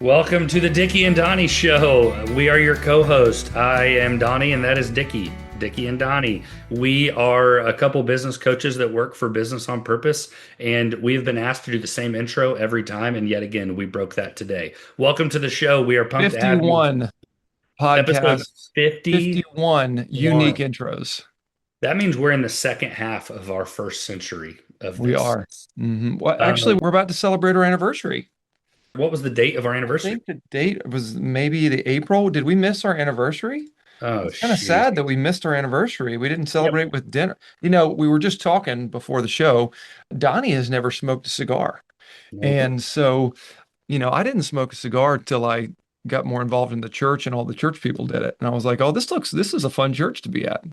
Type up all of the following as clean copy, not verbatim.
Welcome to the Dickie and Donny Show. We are your co-host. I am Donny, and that is Dickie. Dickie and Donny. We are a couple business coaches that work for Business on Purpose, and we've been asked to do the same intro every time, and yet again, we broke that today. Welcome to the show. We are pumped to have you. 51 Episode podcasts, 51. 51 unique intros. That means we're in the second half of our first century of We this. are. Well, actually, we're about to celebrate our anniversary. What was the date of our I anniversary? think the date was maybe the April. Did we miss our anniversary? Oh, It's kind of shoot. sad that we missed our anniversary. We didn't Yep. celebrate with dinner. We were just talking before the show. Donnie has never smoked a cigar. Nope. And so, I didn't smoke a cigar till I got more involved in the church and all the church people did it. And I was like, oh, this is a fun church to be at.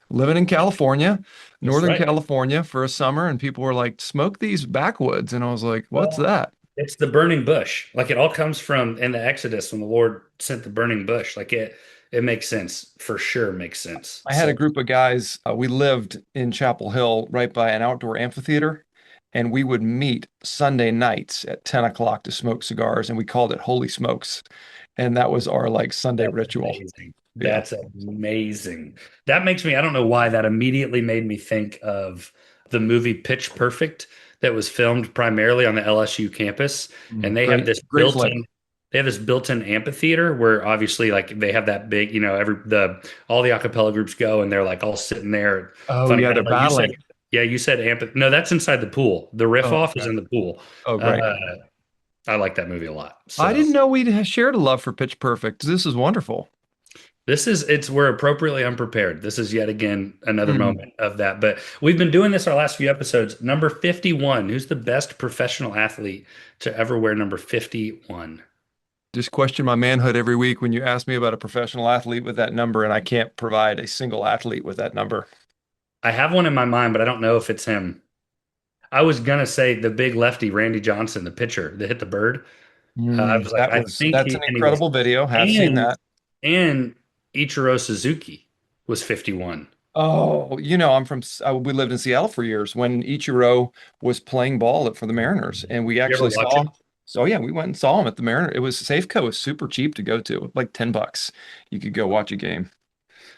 Living in California, That's Northern right. California for a summer, and people were like, smoke these backwoods. And I was like, what's Well, that? it's the burning bush. Like it all comes from in the Exodus when the Lord sent the burning bush. It makes sense. For sure makes sense. I had a So group of guys, we lived in Chapel Hill right by an outdoor amphitheater, and we would meet Sunday nights at 10 o'clock to smoke cigars, and we called it Holy Smokes. And that was our like Sunday that's ritual. amazing. Yeah. That's amazing. That makes me, I don't know why that immediately made me think of the movie Pitch Perfect that was filmed primarily on the LSU campus. And they have Great, this great flick. built-in amphitheater where obviously like they have that big, all the acapella groups go and they're like all sitting there. Oh, Funny yeah, they're enough, like you said, battling. yeah, you said amphitheater. No, that's inside the pool. The riff Oh, off is okay. in the pool. Oh, great. Uh, I like that movie a lot. I So didn't know we shared a love for Pitch Perfect. This is wonderful. we're appropriately unprepared. This is yet again another Hmm. moment of that. But we've been doing this our last few episodes. Number 51. Who's the best professional athlete to ever wear number 51? Just question my manhood every week when you ask me about a professional athlete with that number, and I can't provide a single athlete with that number. I have one in my mind, but I don't know if it's him. I was gonna say the big lefty, Randy Johnson, the pitcher that hit the bird. I was like, That's an he was, incredible video. Have seen and that. and Ichiro Suzuki was 51. Oh, we lived in Seattle for years when Ichiro was playing ball for the Mariners, and we You ever actually watch saw. him? So yeah, we went and saw him at the Mariners. It was Safeco was super cheap to go to, like $10. You could go watch a game.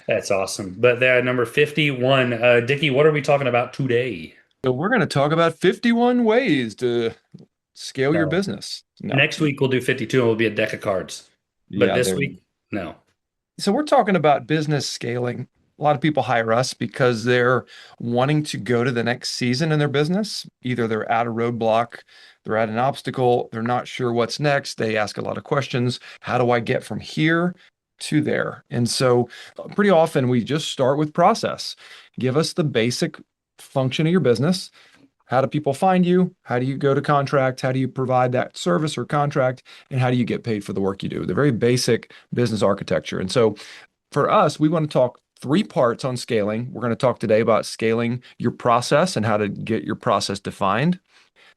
That's awesome. But there, number 51, Dickie, what are we talking about today? So we're going to talk about 51 ways to scale your No. business. No. Next week we'll do 52 and we'll be a deck of cards. But Yeah, this there. week, no. So we're talking about business scaling. A lot of people hire us because they're wanting to go to the next season in their business. Either they're at a roadblock, they're at an obstacle, they're not sure what's next. They ask a lot of questions. How do I get from here to there? And so pretty often we just start with process. Give us the basic function of your business. How do people find you? How do you go to contract? How do you provide that service or contract? And how do you get paid for the work you do? The very basic business architecture. And so for us, we want to talk three parts on scaling. We're going to talk today about scaling your process and how to get your process defined.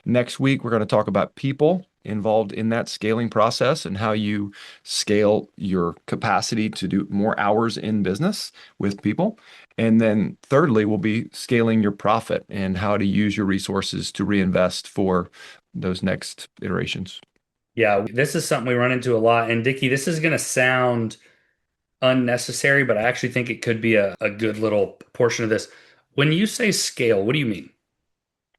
Next week, we're going to talk about people involved in that scaling process and how you scale your capacity to do more hours in business with people. And then thirdly, we'll be scaling your profit and how to use your resources to reinvest for those next iterations. Yeah, this is something we run into a lot. And Dickie, this is going to sound unnecessary, but I actually think it could be a good little portion of this. When you say scale, what do you mean?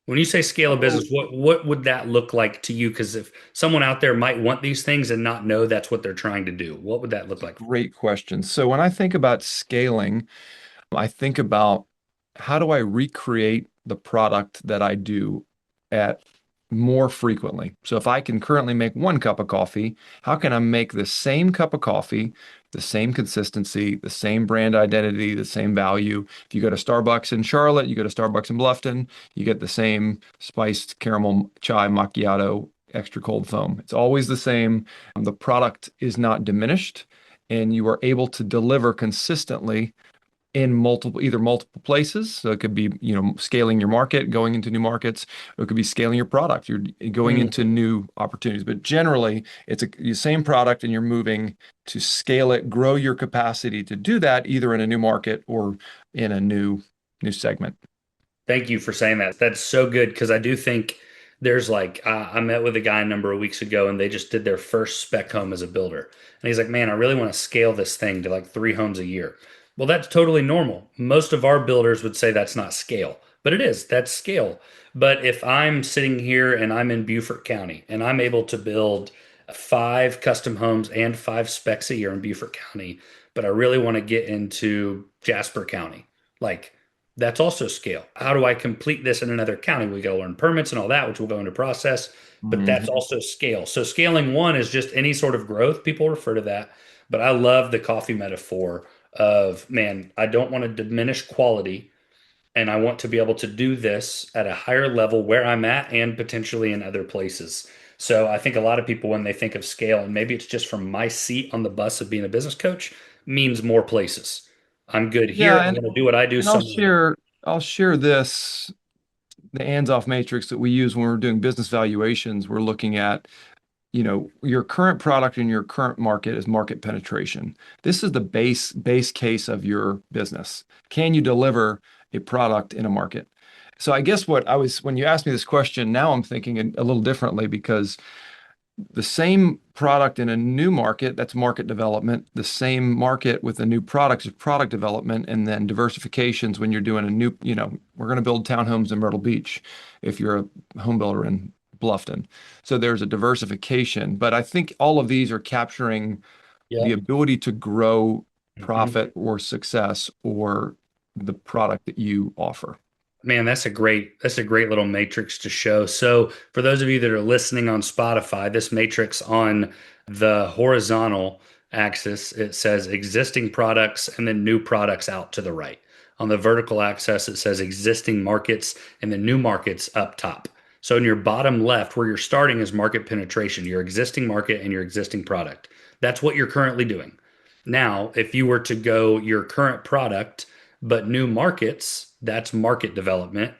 When you say scale a Oh, business, what would that look like to you? Because if someone out there might want these things and not know that's what they're trying to do, what would that look like? great question. So when I think about scaling, I think about how do I recreate the product that I do at more frequently. So if I can currently make one cup of coffee, how can I make the same cup of coffee, the same consistency, the same brand identity, the same value? If you go to Starbucks in Charlotte, you go to Starbucks in Bluffton, you get the same spiced caramel chai macchiato, extra cold foam. It's always the same. The product is not diminished, and you are able to deliver consistently in either multiple places. So it could be, scaling your market, going into new markets, or it could be scaling your product. You're going Hmm. into new opportunities. But generally, it's the same product and you're moving to scale it, grow your capacity to do that either in a new market or in a new segment. Thank you for saying that. That's so good because I do think There's like, I met with a guy a number of weeks ago and they just did their first spec home as a builder. And he's like, man, I really want to scale this thing to like 3 homes a year. Well, that's totally normal. Most of our builders would say that's not scale, but it is. That's scale. But if I'm sitting here and I'm in Beaufort County and I'm able to build 5 custom homes and 5 specs a year in Beaufort County, but I really want to get into Jasper County, like that's also scale. How do I complete this in another county? We got to learn permits and all that, which will go into process, but that's Mhm. also scale. So scaling one is just any sort of growth. People refer to that, but I love the coffee metaphor of, man, I don't want to diminish quality and I want to be able to do this at a higher level where I'm at and potentially in other places. So I think a lot of people, when they think of scale, and maybe it's just from my seat on the bus of being a business coach, means more places. I'm good here. Yeah, I want to do what I do and I'll somewhere else. share this, the hands-off matrix that we use when we're doing business valuations. We're looking at, your current product in your current market is market penetration. This is the base case of your business. Can you deliver a product in a market? So I guess when you asked me this question, now I'm thinking a little differently because the same product in a new market, that's market development. The same market with a new product is product development. And then diversifications when you're doing a new, we're going to build townhomes in Myrtle Beach if you're a home builder in Bluffton. So there's a diversification. But I think all of these are capturing the Yeah. ability to grow Mhm. profit or success or the product that you offer. Man, that's a great little matrix to show. So, for those of you that are listening on Spotify, this matrix on the horizontal axis, it says existing products and then new products out to the right. On the vertical axis, it says existing markets and the new markets up top. So, in your bottom left, where you're starting is market penetration, your existing market and your existing product. That's what you're currently doing. Now, if you were to go your current product but new markets, that's market development.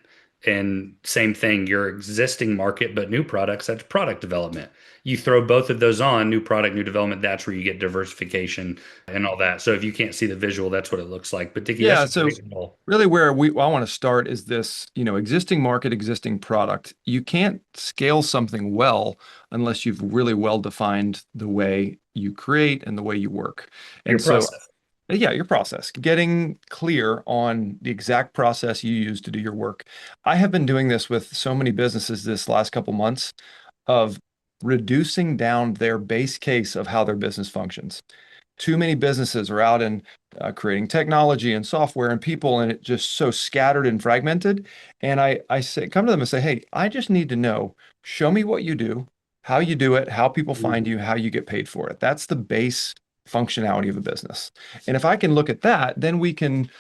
And same thing, your existing market, but new products, that's product development. You throw both of those on, new product, new development, that's where you get diversification and all that. So if you can't see the visual, that's what it looks like. But Dickie, that's Yeah, a so great goal. really where I want to start is this, existing market, existing product. You can't scale something well unless you've really well defined the way you create and the way you work. Your And so, process. yeah, your process, getting clear on the exact process you use to do your work. I have been doing this with so many businesses this last couple months of reducing down their base case of how their business functions. Too many businesses are out and creating technology and software and people, and it just so scattered and fragmented. And I say, come to them and say, hey, I just need to know, show me what you do, how you do it, how people find Mhm. you, how you get paid for it. That's the base functionality of a business. And if I can look at that, then we can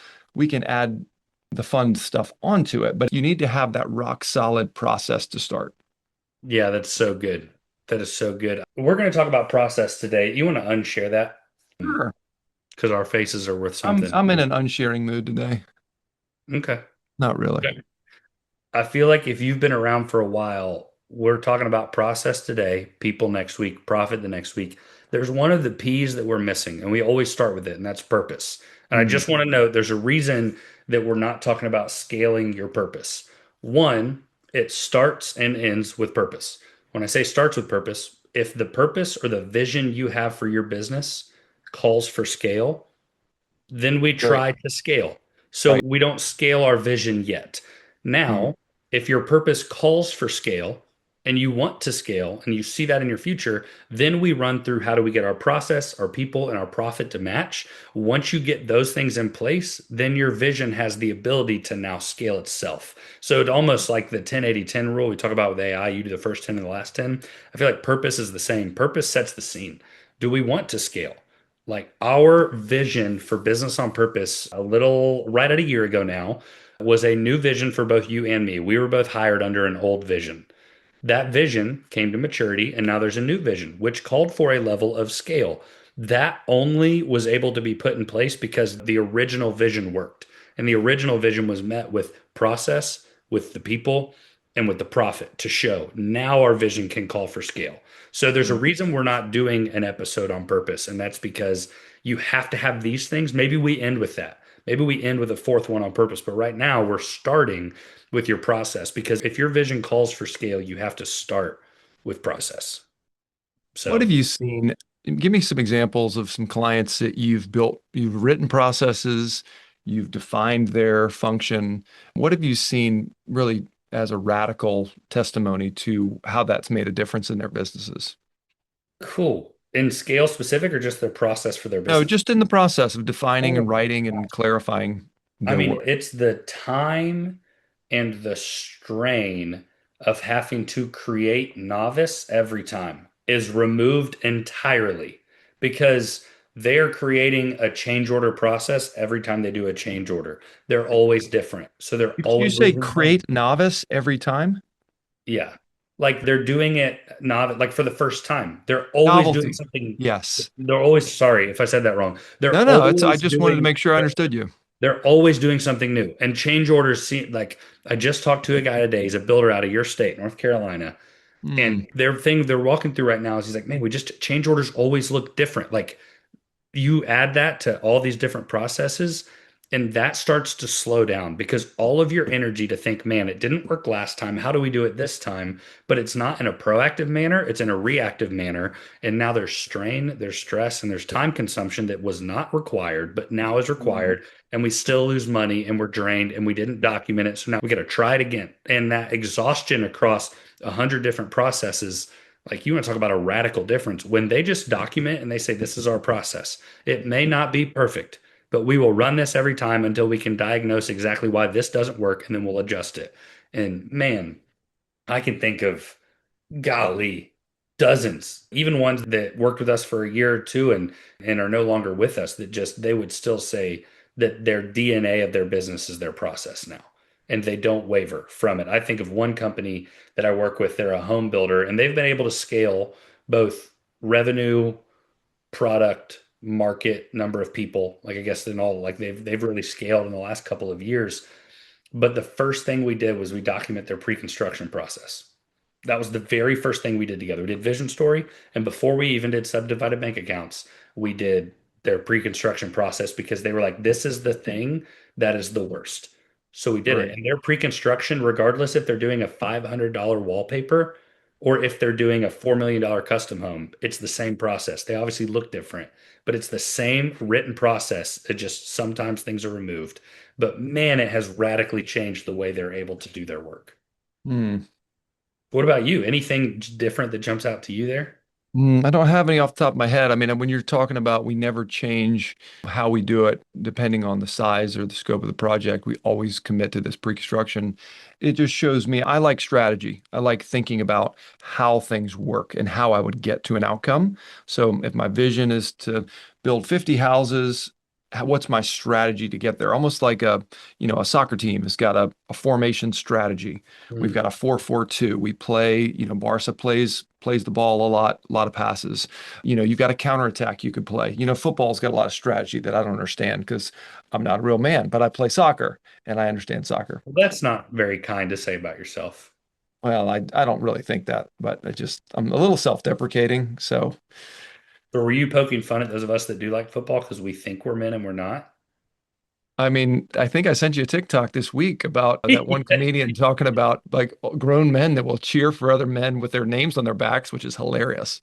add the fun stuff onto it. But you need to have that rock solid process to start. Yeah, that's so good. That is so good. We're going to talk about process today. You want to unshare that? Sure. Because our faces are worth I'm something. I'm in an unsharing mood today. Okay. Not really. Okay. I feel like if you've been around for a while, we're talking about process today, people next week, profit the next week. There's one of the P's that we're missing, and we always start with it, and that's purpose. And I Mm. just want to note there's a reason that we're not talking about scaling your purpose. One, it starts and ends with purpose. When I say starts with purpose, if the purpose or the vision you have for your business calls for scale, then we Right. try to scale. So Right. we don't scale our vision yet. Mm. Now, if your purpose calls for scale and you want to scale and you see that in your future, then we run through how do we get our process, our people, and our profit to match. Once you get those things in place, then your vision has the ability to now scale itself. So it's almost like the 10-80-10 rule we talk about with AI, you do the first 10 and the last 10. I feel like purpose is the same. Purpose sets the scene. Do we want to scale? Like our vision for business on purpose, a little right at a year ago now, was a new vision for both you and me. We were both hired under an old vision. That vision came to maturity, and now there's a new vision, which called for a level of scale. That only was able to be put in place because the original vision worked. And the original vision was met with process, with the people, and with the profit to show. Now our vision can call for scale. So there's a Mm. reason we're not doing an episode on purpose, and that's because you have to have these things. Maybe we end with that. Maybe we end with a fourth one on purpose. But right now, we're starting with your process because if your vision calls for scale, you have to start with process. What So, have you seen? Give me some examples of some clients that you've built, you've written processes, you've defined their function. What have you seen really as a radical testimony to how that's made a difference in their businesses? cool. In scale specific or just their process for their No, business? just in the process of defining and Oh, writing and clarifying I their mean, work. it's the time and the strain of having to create novice every time is removed entirely because they're creating a change order process every time they do a change order. They're always different. So they're You always say losing money. create novice every time? Yeah. Like they're doing it not like for the first time. They're always doing Novelty. something. Yes. They're always, sorry if I said that wrong. No, no, I just wanted to make sure I understood you. They're always doing something new. And change orders seem like I just talked to a guy today. He's a builder out of your state, North Carolina. And Hmm. their thing they're walking through right now is he's like, man, we just change orders always look different. Like you add that to all these different processes and that starts to slow down because all of your energy to think, man, it didn't work last time. How do we do it this time? But it's not in a proactive manner, it's in a reactive manner. And now there's strain, there's stress, and there's time consumption that was not required, but now is required. And we still lose money and we're drained and we didn't document it. So now we got to try it again. And that exhaustion across 100 different processes, like you want to talk about a radical difference when they just document and they say, this is our process. It may not be perfect, but we will run this every time until we can diagnose exactly why this doesn't work and then we'll adjust it. And man, I can think of golly, dozens, even ones that worked with us for a year or two and are no longer with us that just they would still say that their DNA of their business is their process now. And they don't waver from it. I think of one company that I work with, they're a home builder, and they've been able to scale both revenue, product, market, number of people. Like I guess in all, like they've really scaled in the last couple of years. But the first thing we did was we document their pre-construction process. That was the very first thing we did together. We did Vision Story, and before we even did subdivided bank accounts, we did their pre-construction process because they were like, "This is the thing that is the worst." So we did it, Right. and their pre-construction, regardless if they're doing a $500 wallpaper or if they're doing a $4 million custom home, it's the same process. They obviously look different, but it's the same written process. It just sometimes things are removed. But man, it has radically changed the way they're able to do their work. Hmm. What about you? Anything different that jumps out to you there? I don't have any off the top of my head. I mean, when you're talking about we never change how we do it depending on the size or the scope of the project, we always commit to this pre-construction. It just shows me I like strategy. I like thinking about how things work and how I would get to an outcome. So if my vision is to build 50 houses, what's my strategy to get there? Almost like a soccer team has got a formation strategy. We've Mm. got a 4-4-2. We play, Barca plays the ball a lot of passes. You've got a counterattack you could play. Football's got a lot of strategy that I don't understand because I'm not a real man, but I play soccer and I understand soccer. Well, that's not very kind to say about yourself. Well, I don't really think that, but I'm a little self-deprecating. So, Or were you poking fun at those of us that do like football because we think we're men and we're not? I mean, I think I sent you a TikTok this week about that one comedian talking about like grown men that will cheer for other men with their names on their backs, which is hilarious.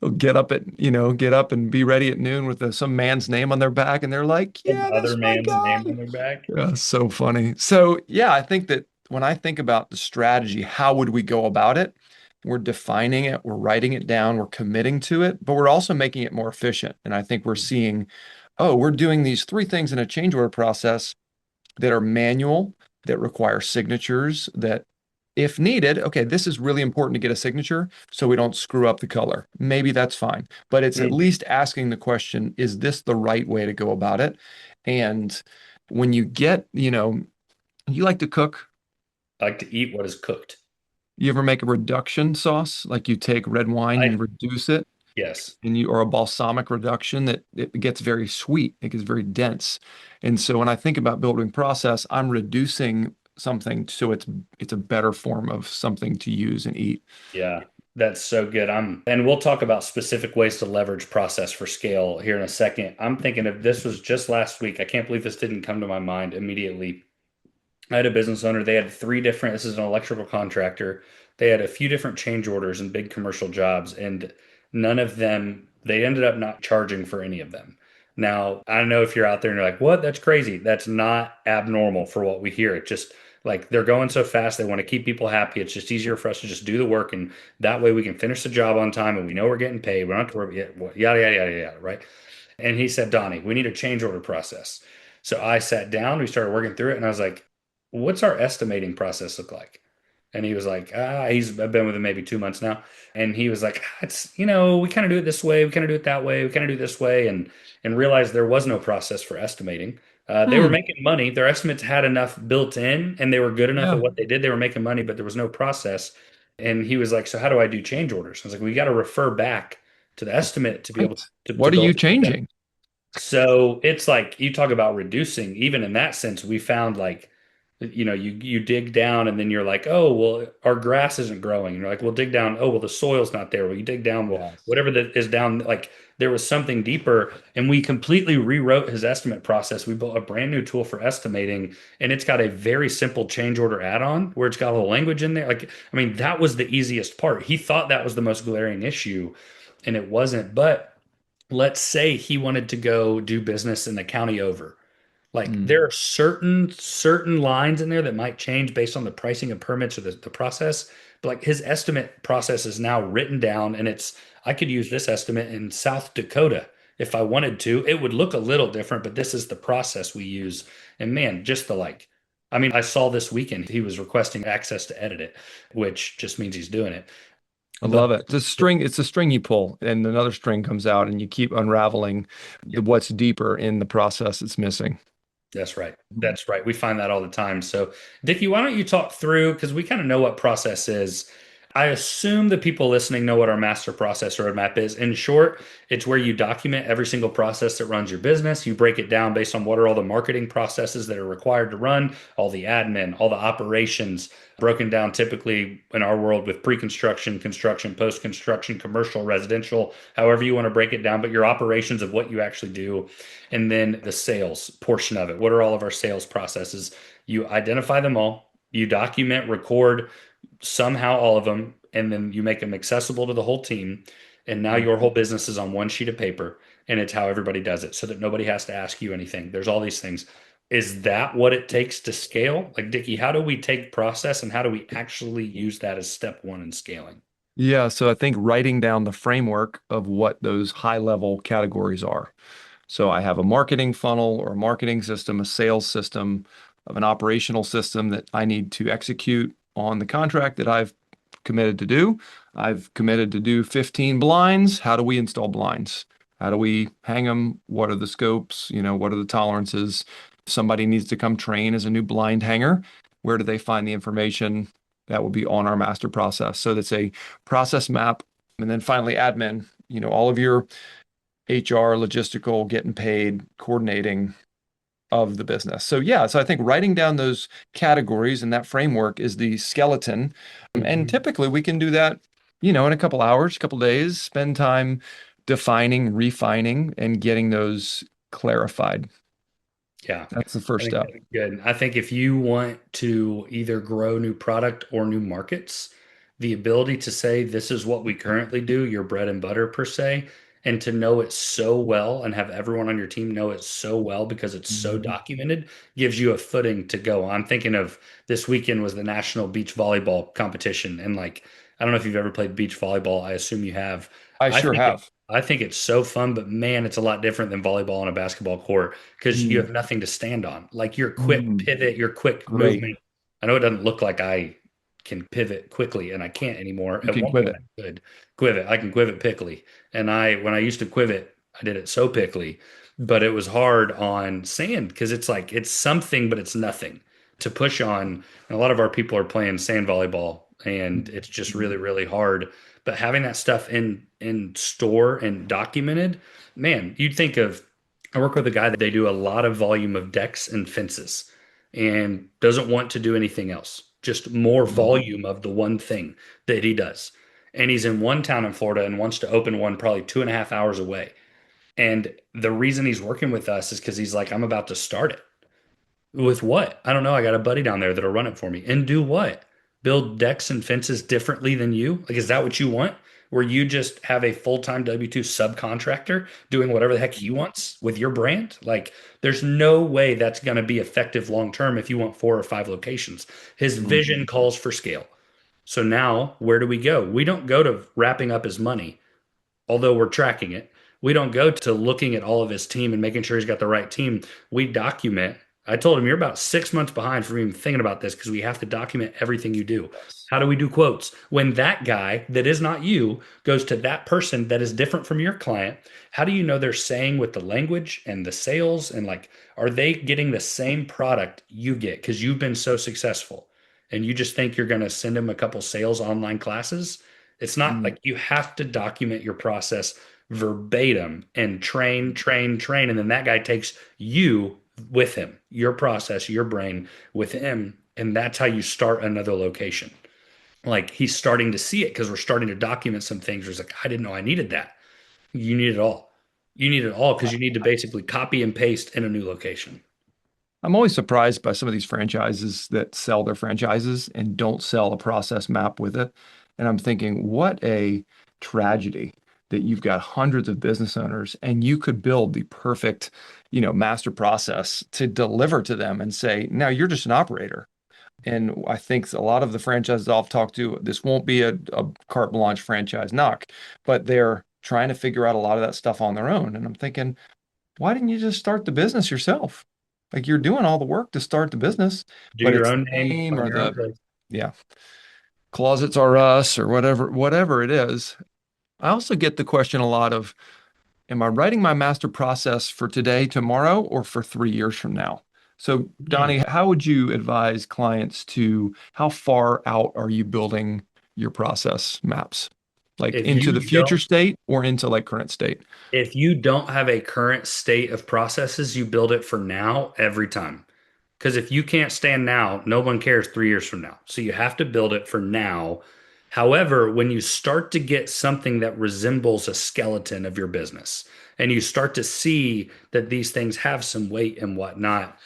They'll get up and be ready at noon with some man's name on their back, and they're like, Some "Yeah, other that's my man's name guy." on their back. Yeah, so funny. So, yeah, I think that when I think about the strategy, how would we go about it? We're defining it, we're writing it down, we're committing to it, but we're also making it more efficient. And I think we're seeing, oh, we're doing these three things in a change order process that are manual, that require signatures, that if needed, okay, this is really important to get a signature so we don't screw up the color. Maybe that's fine, but it's at Mm. least asking the question, is this the right way to go about it? And when you like to cook, I like to eat what is cooked. you ever make a reduction sauce? Like you take red wine, you I reduce it, yes. or a balsamic reduction that it gets very sweet, it gets very dense. And so when I think about building process, I'm reducing something so it's a better form of something to use and eat. Yeah. That's so good. And we'll talk about specific ways to leverage process for scale here in a second. I'm thinking if this was just last week. I can't believe this didn't come to my mind immediately. I had a business owner. They had three different, this is an electrical contractor. They had a few different change orders and big commercial jobs, and none of them, they ended up not charging for any of them. Now, I don't know if you're out there and you're like, what? That's crazy. That's not abnormal for what we hear. It just like they're going so fast, they want to keep people happy. It's just easier for us to just do the work, and that way we can finish the job on time and we know we're getting paid. We don't have to worry, yada, yada, yada, yada, right? And he said, Donnie, we need a change order process. So I sat down, we started working through it, and I was like, what's our estimating process look like? And he was like, I've been with him maybe 2 months now. And he was like, it's, we kind of do it this way. We kind of do it that way. We kind of do it this way. And realized there was no process for estimating. They were Hmm. making money. Their estimates had enough built in and they were good enough at Yeah. what they did. They were making money, but there was no process. And he was like, so how do I do change orders? I was like, we got to refer back to the estimate to be able Right. to What are build you it. changing? So it's like you talk about reducing, even in that sense, we found like, you dig down and then you're like, oh, well, our grass isn't growing. And you're like, well, dig down. Oh, well, the soil's not there. Well, you dig down, well, Yes. whatever that is down, like there was something deeper. And we completely rewrote his estimate process. We built a brand new tool for estimating, and it's got a very simple change order add-on where it's got a little language in there. Like, I mean, that was the easiest part. He thought that was the most glaring issue, and it wasn't. But let's say he wanted to go do business in the county over. Like Hmm. there are certain lines in there that might change based on the pricing of permits or the process. But like his estimate process is now written down, and it's I could use this estimate in South Dakota if I wanted to. It would look a little different, but this is the process we use. And man, just the like, I mean, I saw this weekend he was requesting access to edit it, which just means he's doing it. I But love it. It's a string you pull, and another string comes out, and you keep unraveling what's deeper in the process that's missing. that's right. That's right. We find that all the time. So, Dickie, why don't you talk through, because we kind of know what process is. I assume the people listening know what our master process roadmap is. In short, it's where you document every single process that runs your business. You break it down based on what are all the marketing processes that are required to run, all the admin, all the operations, broken down typically in our world with pre-construction, construction, post-construction, commercial, residential, however you want to break it down, but your operations of what you actually do. And then the sales portion of it. What are all of our sales processes? You identify them all, you document, record somehow all of them, and then you make them accessible to the whole team. And now Mm. your whole business is on one sheet of paper, and it's how everybody does it so that nobody has to ask you anything. There's all these things. Is that what it takes to scale? Like, Dickie, how do we take process and how do we actually use that as step one in scaling? Yeah, so I think writing down the framework of what those high level categories are. So I have a marketing funnel or a marketing system, a sales system, of an operational system that I need to execute on the contract that I've committed to do. I've committed to do 15 blinds. How do we install blinds? How do we hang them? What are the scopes? What are the tolerances? Somebody needs to come train as a new blind hanger. Where do they find the information? That will be on our master process. So that's a process map. And then finally, admin, all of your HR, logistical, getting paid, coordinating of the business. So yeah, so I think writing down those categories and that framework is the skeleton. And Mhm. typically we can do that, in a couple hours, a couple days, spend time defining, refining, and getting those clarified. Yeah, That's the I first think step. that's good. I think if you want to either grow new product or new markets, the ability to say, this is what we currently do, your bread and butter per se, and to know it so well and have everyone on your team know it so well because it's so Mhm. documented gives you a footing to go. I'm thinking of this weekend was the National Beach Volleyball competition. And like, I don't know if you've ever played beach volleyball. I assume you have. I I sure think it, have. I think it's so fun, but man, it's a lot different than volleyball on a basketball court because you Mm. have nothing to stand on. Like your quick Mm. pivot, your quick Great. movement. I know it doesn't look like I can pivot quickly, and I can't anymore. You At can one quit point, it. I could quivot. I can quivot pickly, and when I used to quivot, I did it so pickly, but it was hard on sand because it's like it's something, but it's nothing to push on. And a lot of our people are playing sand volleyball, and it's just really, really hard. But having that stuff in store and documented, man, you'd think of I work with a guy that they do a lot of volume of decks and fences and doesn't want to do anything else, just more Mhm. volume of the one thing that he does. and he's in one town in Florida and wants to open one probably 2.5 hours away. And the reason he's working with us is because he's like, I'm about to start it. With what? I don't know. I got a buddy down there that'll run it for me. And do what? Build decks and fences differently than you? Like, is that what you want? Where you just have a full-time W-2 subcontractor doing whatever the heck he wants with your brand? Like, there's no way that's going to be effective long term if you want 4 or 5 locations. His Mm. vision calls for scale. So now, where do we go? We don't go to wrapping up his money, although we're tracking it. We don't go to looking at all of his team and making sure he's got the right team. We document. I told him, you're about 6 months behind from even thinking about this because we have to document everything you do. Yes. How do we do quotes? When that guy that is not you goes to that person that is different from your client, how do you know they're saying with the language and the sales and like, are they getting the same product you get because you've been so successful and you just think you're going to send them a couple sales online classes? It's not Mm. like you have to document your process verbatim and train, train, train. And then that guy takes you with him, your process, your brain with him. And that's how you start another location. Like he's starting to see it because we're starting to document some things. Where he's like, I didn't know I needed that. You need it all. You need it all because you need to basically copy and paste in a new location. I'm always surprised by some of these franchises that sell their franchises and don't sell a process map with it. And I'm thinking, what a tragedy that you've got hundreds of business owners and you could build the perfect, master process to deliver to them and say, now you're just an operator. And I think a lot of the franchises I've talked to, this won't be a carte blanche franchise knock, but they're trying to figure out a lot of that stuff on their own. And I'm thinking, why didn't you just start the business yourself? Like you're doing all the work to start the business, Do but your it's own the name name on or your own the, place. yeah, closets are us or whatever it is. I also get the question a lot of, am I writing my master process for today, tomorrow, or for 3 years from now? So, Hmm. Donnie, how would you advise clients to, how far out are you building your process maps? Like If into you the future don't state or into like current state? if you don't have a current state of processes, you build it for now every time. Because if you can't stand now, no one cares 3 years from now. So you have to build it for now. However, when you start to get something that resembles a skeleton of your business and you start to see that these things have some weight and whatnot,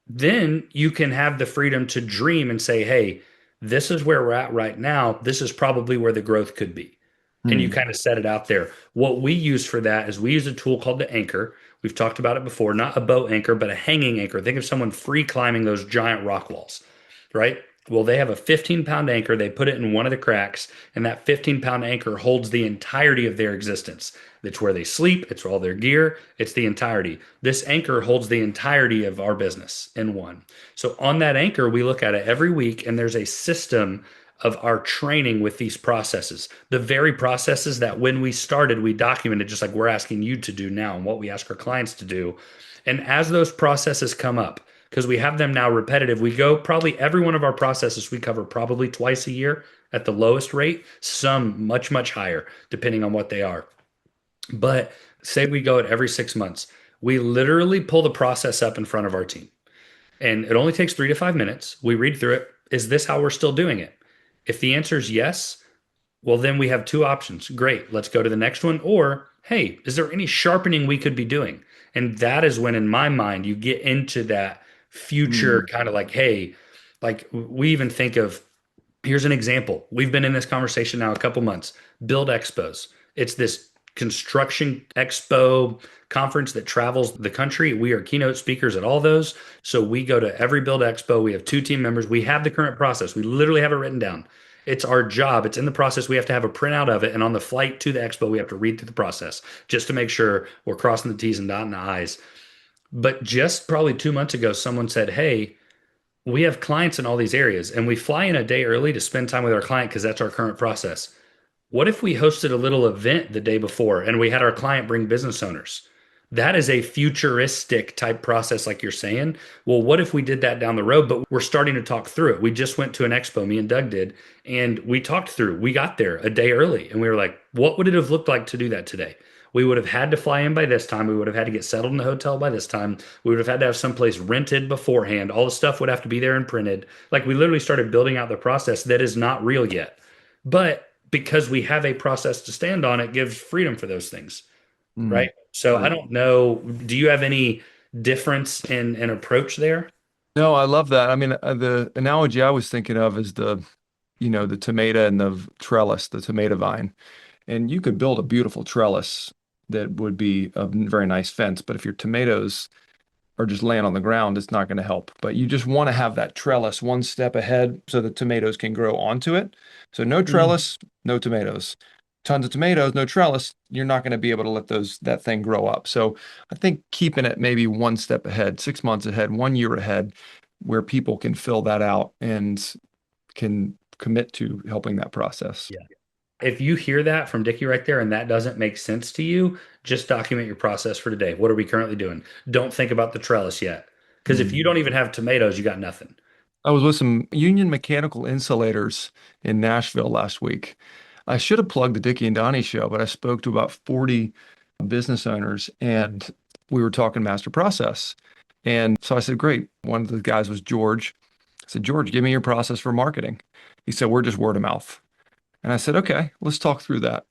then you can have the freedom to dream and say, hey, this is where we're at right now. This is probably where the growth could be. And you Hmm. kind of set it out there. What we use for that is we use a tool called the anchor. We've talked about it before, not a boat anchor, but a hanging anchor. Think of someone free climbing those giant rock walls, right? Well, they have a 15-pound anchor. They put it in one of the cracks, and that 15-pound anchor holds the entirety of their existence. It's where they sleep, it's all their gear, it's the entirety. This anchor holds the entirety of our business in one. So on that anchor, we look at it every week, and there's a system of our training with these processes. The very processes that when we started, we documented, just like we're asking you to do now and what we ask our clients to do. And as those processes come up, because we have them now repetitive, we go probably every one of our processes we cover probably twice a year at the lowest rate, some much, much higher, depending on what they are. But say we go at every 6 months, we literally pull the process up in front of our team. And it only takes 3 to 5 minutes. We read through it. Is this how we're still doing it? If the answer is yes, well, then we have two options. Great, let's go to the next one. Or, hey, is there any sharpening we could be doing? And that is when, in my mind, you get into that future Hmm. kind of like, hey, like we even think of, here's an example. We've been in this conversation now a couple months. Build expos. It's this construction expo conference that travels the country. We are keynote speakers at all those. So we go to every Build Expo. We have two team members. We have the current process. We literally have it written down. It's our job. It's in the process. We have to have a printout of it. And on the flight to the expo, we have to read through the process just to make sure we're crossing the T's and dotting the I's. But just probably 2 months ago, someone said, hey, we have clients in all these areas and we fly in a day early to spend time with our client because that's our current process. What if we hosted a little event the day before and we had our client bring business owners? That is a futuristic type process, like you're saying. Well, what if we did that down the road? But we're starting to talk through it. We just went to an expo, me and Doug did, and we talked through. We got there a day early and we were like, what would it have looked like to do that today? We would have had to fly in by this time. We would have had to get settled in the hotel by this time. We would have had to have someplace rented beforehand. All the stuff would have to be there and printed. Like we literally started building out the process that is not real yet. But because we have a process to stand on, it gives freedom for those things, right? Mm, So I right. don't know. Do you have any difference in approach there? No, I love that. I mean, the analogy I was thinking of is the tomato and the trellis, the tomato vine. And you could build a beautiful trellis that would be a very nice fence, but if your tomatoes are just laying on the ground, it's not going to help. But you just want to have that trellis one step ahead so the tomatoes can grow onto it. So no Mhm. trellis, no tomatoes. Tons of tomatoes, no trellis, you're not going to be able to let that thing grow up. So I think keeping it maybe one step ahead, 6 months ahead, 1 year ahead, where people can fill that out and can commit to helping that process. Yeah. If you hear that from Dickie right there and that doesn't make sense to you, just document your process for today. What are we currently doing? Don't think about the trellis yet. Because if you Mm. don't even have tomatoes, you got nothing. I was with some union mechanical insulators in Nashville last week. I should have plugged the Dickie and Donnie show, but I spoke to about 40 business owners and we were talking master process. And so I said, great. One of the guys was George. I said, George, give me your process for marketing. He said, we're just word of mouth. And I said, okay, let's talk through that.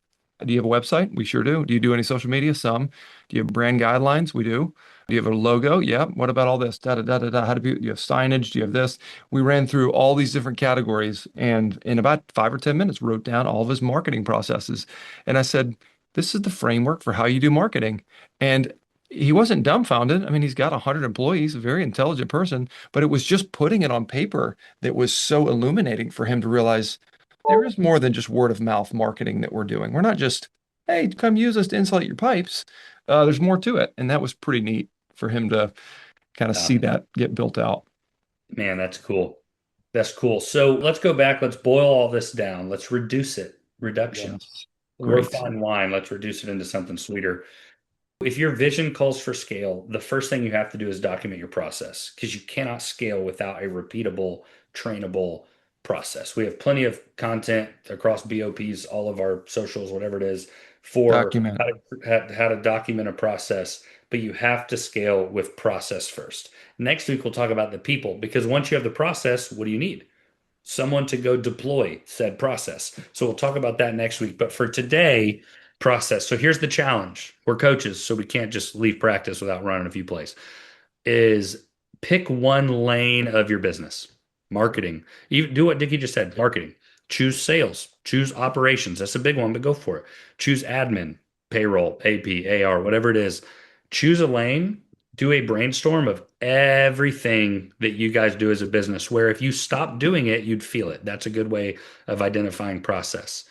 Do you have a website? We sure do. Do you do any social media? Some. Do you have brand guidelines? We do. Do you have a logo? Yeah. What about all this? Da da da da da. How do you have signage? Do you have this? We ran through all these different categories and in about 5 or 10 minutes wrote down all of his marketing processes. And I said, this is the framework for how you do marketing. And he wasn't dumbfounded. I mean, he's got 100 employees, a very intelligent person, but it was just putting it on paper that was so illuminating for him to realize there is more than just word of mouth marketing that we're doing. We're not just, hey, come use us to insulate your pipes. There's more to it. And that was pretty neat for him to kind of see Um, that get built out. Man, that's cool. That's cool. So let's go back. Let's boil all this down. Let's reduce it. Reduction. Yes. We're Great. fine wine. Let's reduce it into something sweeter. If your vision calls for scale, the first thing you have to do is document your process because you cannot scale without a repeatable, trainable process. We have plenty of content across BOPs, all of our socials, whatever it is, for Document. how to document a process, but you have to scale with process first. Next week, we'll talk about the people because once you have the process, what do you need? Someone to go deploy said process. So we'll talk about that next week. But for today, process. So here's the challenge. We're coaches, so we can't just leave practice without running a few plays. Is pick one lane of your business. Marketing. Even do what Dickie just said, marketing. Choose sales, choose operations. That's a big one, but go for it. Choose admin, payroll, AP, AR, whatever it is. Choose a lane, do a brainstorm of everything that you guys do as a business, where if you stop doing it, you'd feel it. That's a good way of identifying process.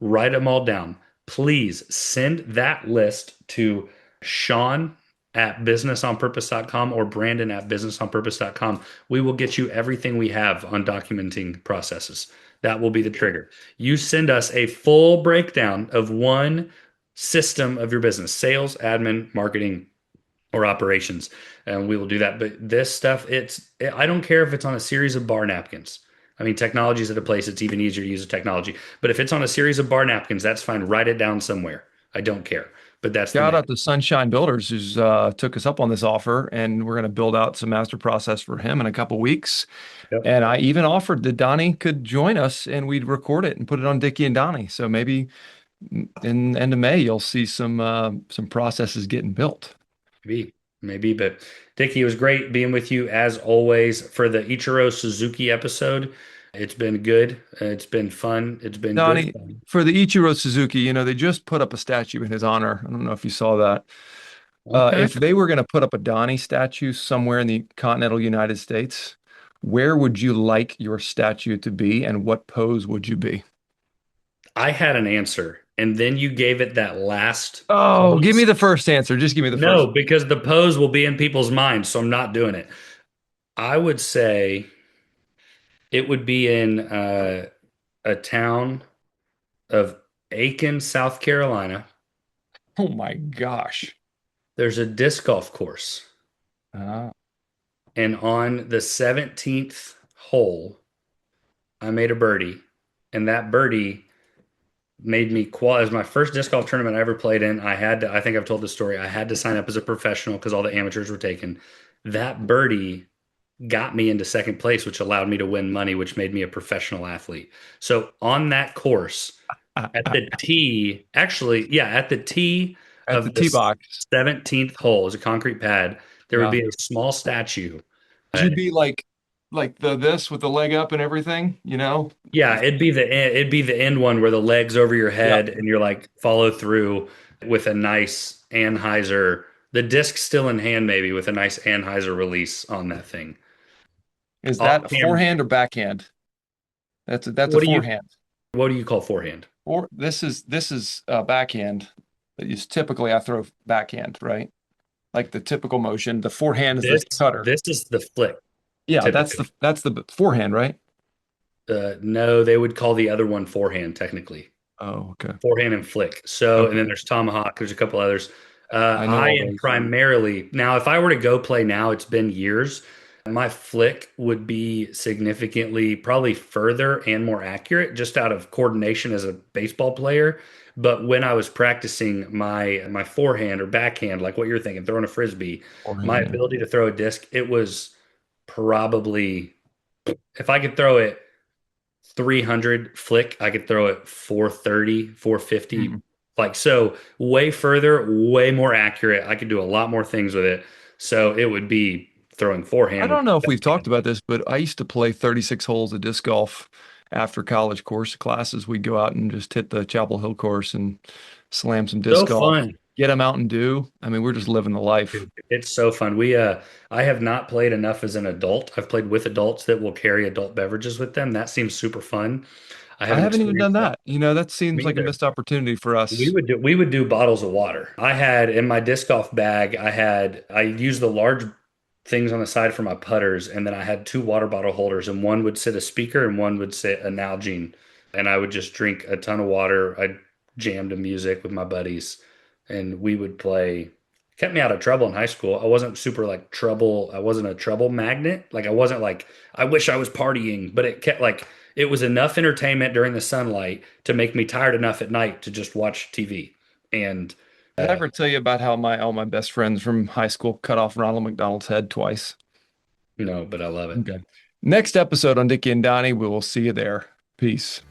Write them all down. Please send that list to Shawn at businessonpurpose.com or Brandon at businessonpurpose.com. We will get you everything we have on documenting processes. That will be the trigger. You send us a full breakdown of one system of your business, sales, admin, marketing, or operations, and we will do that. But this stuff, I don't care if it's on a series of bar napkins. I mean, technology is at a place it's even easier to use the technology. But if it's on a series of bar napkins, that's fine. Write it down somewhere. I don't care. But that's the Shout next. out to Sunshine Builders who's took us up on this offer, and we're going to build out some master process for him in a couple weeks. Yep. And I even offered that Donnie could join us and we'd record it and put it on Dickie and Donnie. So maybe in end of May you'll see some processes getting built. Maybe. But Dickie, it was great being with you as always for the Ichiro Suzuki episode. It's been good. It's been fun. It's been good Donnie, fun. for the Ichiro Suzuki, they just put up a statue in his honor. I don't know if you saw that. Okay. If they were going to put up a Donnie statue somewhere in the continental United States, where would you like your statue to be and what pose would you be? I had an answer, and then you gave it that last Oh, give me pose. the first answer. Just give me the No, first. because the pose will be in people's minds, so I'm not doing it. I would say it would be in a town of Aiken, South Carolina. Oh my gosh. There's a disc golf course, Ah. and on the 17th hole, I made a birdie, and that birdie made me qual as my first disc golf tournament I ever played in. I think I've told this story. I had to sign up as a professional because all the amateurs were taken. That birdie got me into second place, which allowed me to win money, which made me a professional athlete. So on that course, At the tee, actually, yeah, at the tee At the of tee the box. 17th hole is a concrete pad. There would Yeah. be a small statue. Would Uh, you be like the this with the leg up and everything, you know? yeah, it'd be the end one where the legs over your Yeah. head and you're like follow through with a nice Anheuser, the disc still in hand maybe with a nice Anheuser release on that thing. Is Off that a camera. forehand or backhand? That's a What do you forehand. what do you call forehand? Or this is backhand. Is typically I throw backhand, right? Like the typical motion. The forehand is the cutter. This is the flick Yeah, typically. that's the forehand, right? No, they would call the other one forehand technically. Oh, okay. Forehand and flick. So, and then Okay. there's tomahawk. There's a couple others. I know I all am those. primarily now. If I were to go play now, it's been years. My flick would be significantly, probably further and more accurate, just out of coordination as a baseball player. But when I was practicing my forehand or backhand, like what you're thinking, throwing a frisbee, my Forehand, yeah. ability to throw a disc, it was probably if I could throw it 300 flick, I could throw it 430, 450. Mm. Like, so way further, way more accurate. I could do a lot more things with it. So it would be throwing I forehand with don't know if we've talked backhand. about this, but I used to play 36 holes of disc golf after college course classes. We'd go out and just hit the Chapel Hill course and slam some disc So golf, fun. get a Mountain Dew. I mean, we're just living the life. Dude, it's so fun. I have not played enough as an adult. I've played with adults that will carry adult beverages with them. That seems super fun. I I haven't haven't even done experienced that. that. You know, that seems Me like a either. missed opportunity for us. We would do bottles of water. I had in my disc golf bag, I used the large things on the side for my putters, and then I had two water bottle holders, and one would sit a speaker and one would sit an Nalgene. And I would just drink a ton of water. I jammed to music with my buddies, and we would play. Kept me out of trouble in high school. I wasn't super like trouble. I wasn't a trouble magnet. Like I wasn't like I wish I was partying, but it kept like it was enough entertainment during the sunlight to make me tired enough at night to just watch TV. And Did I ever tell you about how my all my best friends from high school cut off Ronald McDonald's head twice? no, but I love it. Okay. Next episode on Dickie and Donnie, we will see you there. Peace.